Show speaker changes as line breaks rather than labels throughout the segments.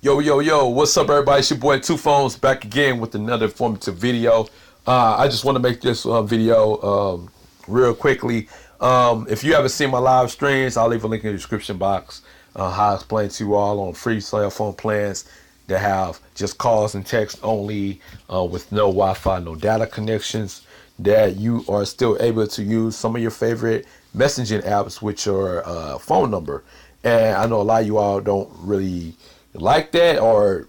Yo, yo, yo, what's up, everybody? It's your boy Two Phones back again with another informative video. I just want to make this video real quickly. If you haven't seen my live streams, I'll leave a link in the description box. How I explain to you all on free cell phone plans that have just calls and text only with no Wi-Fi, no data connections, that you are still able to use some of your favorite messaging apps with your phone number. And I know a lot of you all don't really like that, or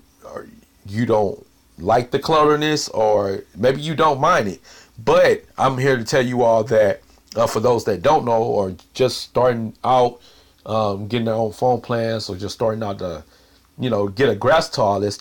you don't like the clutterness, or maybe you don't mind it. But I'm here to tell you all that for those that don't know or just starting out, getting their own phone plans, or just starting out to get a grasp to all this,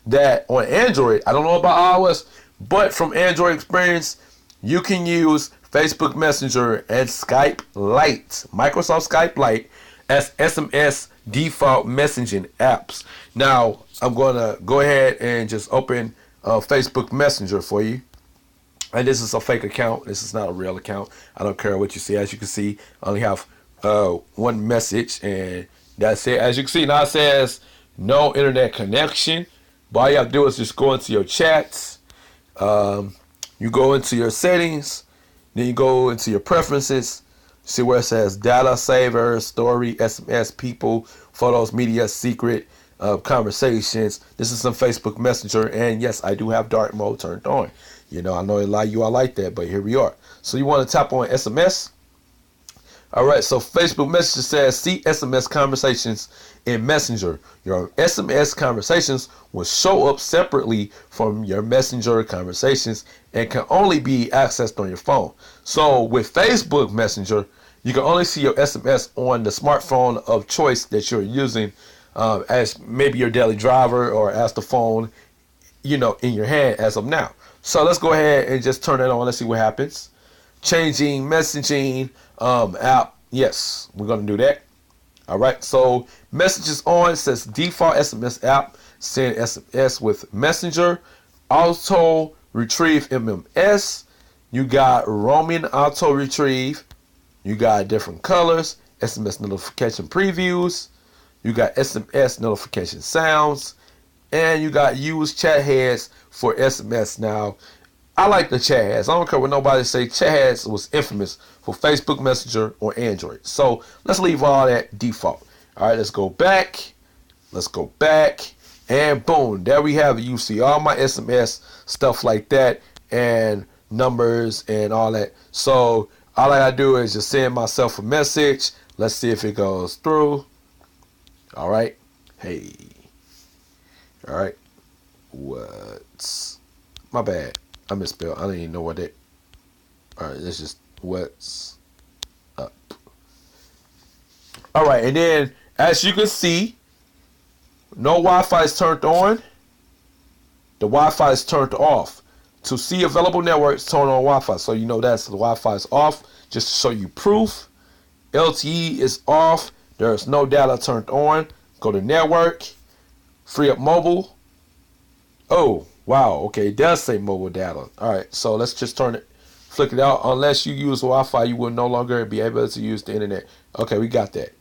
that on Android, I don't know about iOS, but from Android experience, you can use Facebook Messenger and Skype Lite, Microsoft Skype Lite, as SMS default messaging apps. Now, I'm going to go ahead and just open Facebook Messenger for you. And this is a fake account. This is not a real account. I don't care what you see. As you can see, I only have one message, and that's it. As you can see, now it says no internet connection. But all you have to do is just go into your chats. You go into your settings. Then you go into your preferences. See where it says data saver, story, SMS, people, photos, media, secret, conversations. This is some Facebook Messenger. And yes, I do have dark mode turned on. I know a lot of you are like that, but here we are. So you want to tap on SMS. All right, so Facebook Messenger says see SMS conversations in Messenger. Your SMS conversations will show up separately from your Messenger conversations and can only be accessed on your phone. So with Facebook Messenger, you can only see your SMS on the smartphone of choice that you're using, as maybe your daily driver, or as the phone, in your hand as of now. So let's go ahead and just turn it on. Let's see what happens. Changing messaging app. Yes, we're going to do that. All right. So messages on. It says default SMS app. Send SMS with Messenger. Auto retrieve MMS. You got roaming auto retrieve. You got different colors. SMS notification previews. You got SMS notification sounds. And you got use chat heads for SMS. Now, I like the chat heads. I don't care what nobody say. Chat heads was infamous for Facebook Messenger or Android. So let's leave all that default. All right, let's go back. Let's go back. And boom, there we have it. You see all my SMS, stuff like that, and numbers and all that. So all I gotta do is just send myself a message. Let's see if it goes through. All right. Hey. All right. What's my bad? I misspelled. I don't even know what it. All right. Let's just what's up. All right. And then, as you can see, no Wi-Fi is turned on. The Wi-Fi is turned off. To see available networks, turn on Wi-Fi. So that's the Wi-Fi is off. Just to show you proof. LTE is off. There's no data turned on. Go to network. Free up mobile. Oh, wow. Okay, it does say mobile data. All right, so let's just flick it out. Unless you use Wi-Fi, you will no longer be able to use the internet. Okay, we got that.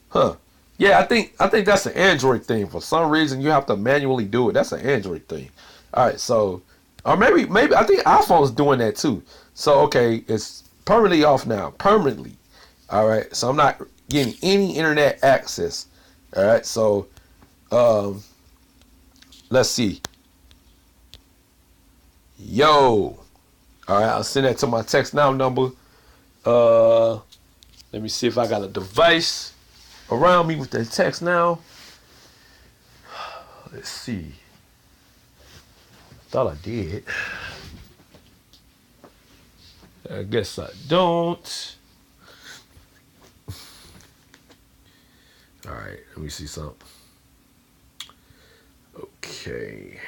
Huh. Yeah, I think that's an Android thing. For some reason, you have to manually do it. That's an Android thing. All right, so, or maybe I think iPhone's doing that too. So, okay, it's permanently off now. Permanently. All right, so I'm not getting any internet access. All right, so let's see. Yo. All right, I'll send that to my text now number. Let me see if I got a device around me with that text now. Let's see. Thought I did. I guess I don't. All right, let me see something. Okay.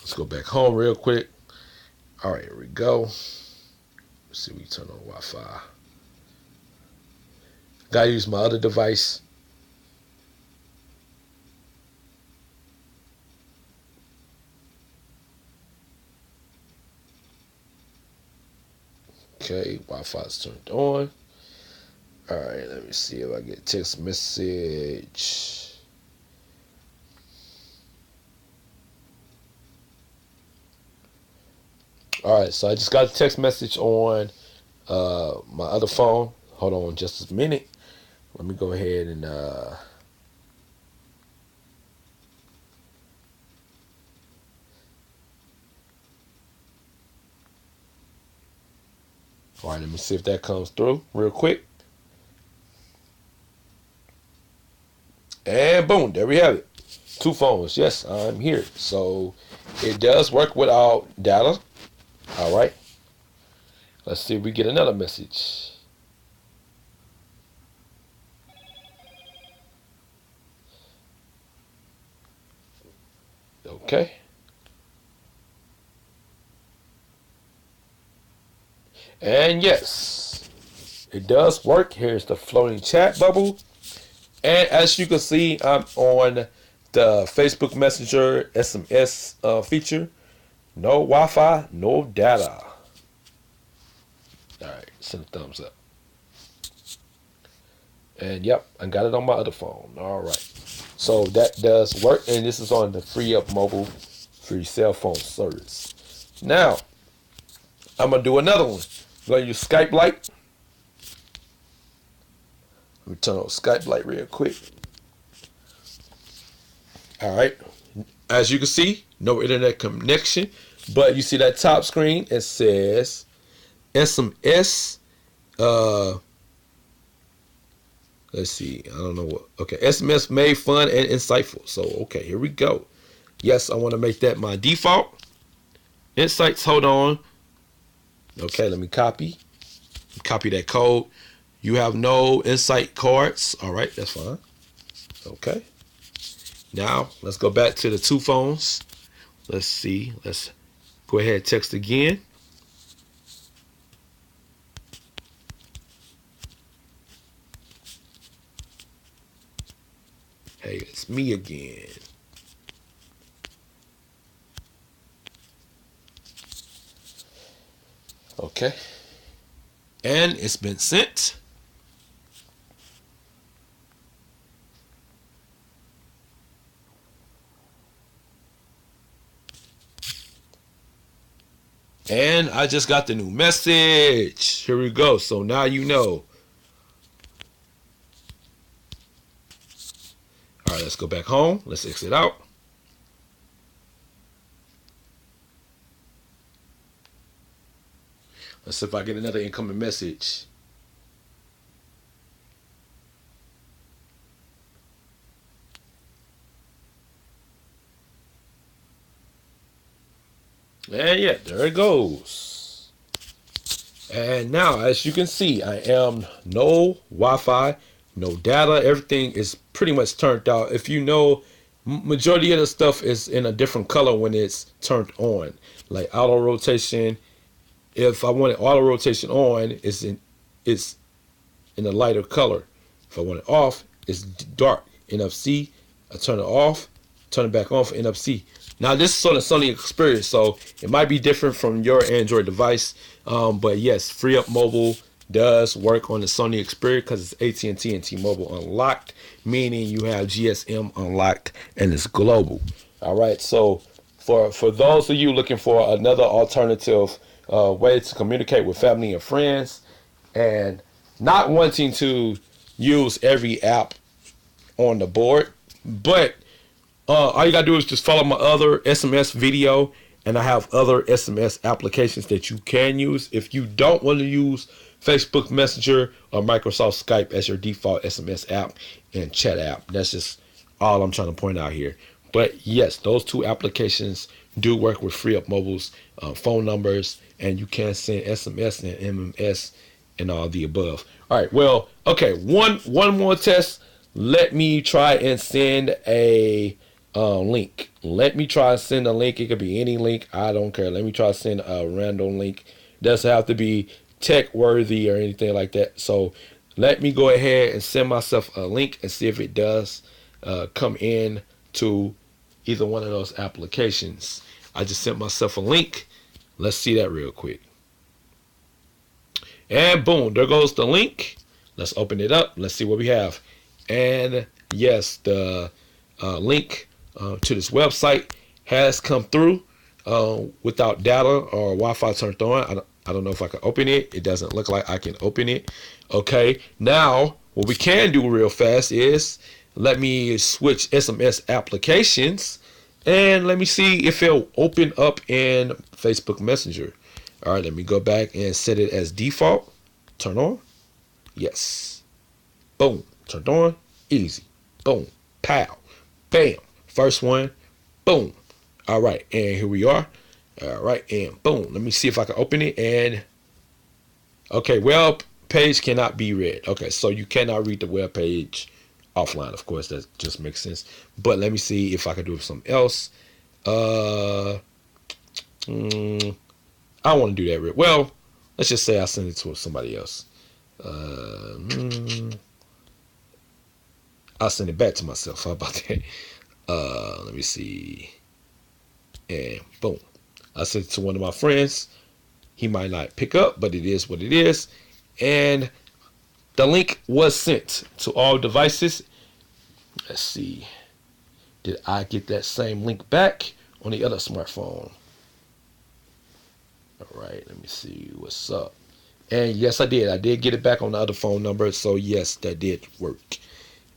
Let's go back home real quick. All right, here we go. Let's see, we turn on Wi-Fi. Gotta use my other device. Okay, Wi-Fi is turned on. All right, let me see if I get text message. All right, so I just got a text message on my other phone. Hold on just a minute. Let me go ahead and all right, let me see if that comes through real quick. And boom, there we have it. 2 phones. Yes, I'm here. So it does work without data. All right. Let's see if we get another message. Okay. And yes, it does work. Here's the floating chat bubble. And as you can see, I'm on the Facebook Messenger SMS feature. No Wi-Fi, no data. All right, send a thumbs up. And yep, I got it on my other phone. All right. So that does work. And this is on the Free Up Mobile free cell phone service. Now, I'm going to do another one. I'm going to use Skype Lite. Let me turn on Skype Lite real quick. All right. As you can see, no internet connection. But you see that top screen, it says SMS. Let's see. I don't know what. Okay. SMS made fun and insightful. So, okay, here we go. Yes, I want to make that my default. Insights, hold on. Okay, let me copy. Copy that code. You have no insight cards. All right, that's fine. Okay. Now, let's go back to the 2 phones. Let's see. Let's go ahead and text again. Hey, it's me again. Okay. And it's been sent. And I just got the new message. Here we go. So now you know. All right, let's go back home. Let's exit out. Let's see if I get another incoming message. And yeah, there it goes. And now, as you can see, I am no Wi-Fi, no data. Everything is pretty much turned out. If you know, majority of the stuff is in a different color when it's turned on. Like auto rotation. If I want auto rotation on, it's in a lighter color. If I want it off, it's dark. NFC, I turn it off, turn it back on for NFC. Now this is on the Sony Xperia, so it might be different from your Android device. But yes, Free Up Mobile does work on the Sony Xperia because it's AT&T and T-Mobile unlocked, meaning you have GSM unlocked and it's global. All right, so for those of you looking for another alternative way to communicate with family and friends and not wanting to use every app on the board, but all you gotta do is just follow my other SMS video, and I have other SMS applications that you can use if you don't want to use Facebook Messenger or Microsoft Skype as your default SMS app and chat app. That's just all I'm trying to point out here. But yes, those 2 applications do work with Free Up Mobile's phone numbers, and you can send SMS and MMS and all the above. All right, well, okay, one more test. Let me try and send a link. Let me try to send a link. It could be any link. I don't care. Let me try to send a random link. It doesn't have to be tech worthy or anything like that. So let me go ahead and send myself a link and see if it does come in to either one of those applications. I just sent myself a link. Let's see that real quick. And boom, there goes the link. Let's open it up. Let's see what we have. And yes, the link to this website has come through without data or Wi-Fi turned on. I don't know if I can open it. It doesn't look like I can open it. Okay, now what we can do real fast is let me switch SMS applications and let me see if it'll open up in Facebook Messenger. All right, let me go back and set it as default. Turn on. Yes. Boom. Turned on. Easy. Boom. Pow. Bam. First one. Boom. All right, and here we are. All right, and boom. Let me see if I can open it. And okay, web page cannot be read. Okay, so you cannot read the web page offline. Of course, that just makes sense. But let me see if I can do something else. I don't want to do that. Well, let's just say I send it to somebody else. I'll send it back to myself. How about that? Let me see. And boom. I sent it to one of my friends. He might not pick up, but it is what it is. And the link was sent to all devices. Let's see. Did I get that same link back on the other smartphone? All right, let me see what's up. And yes, I did. I did get it back on the other phone number. So yes, that did work.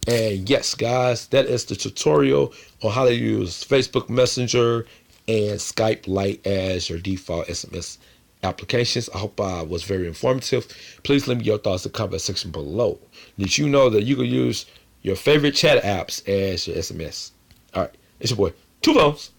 And yes, guys, that is the tutorial on how to use Facebook Messenger and Skype Lite as your default SMS applications. I hope I was very informative. Please leave me your thoughts in the comment section below. Did you know that you can use your favorite chat apps as your SMS? All right, it's your boy, Two Phones.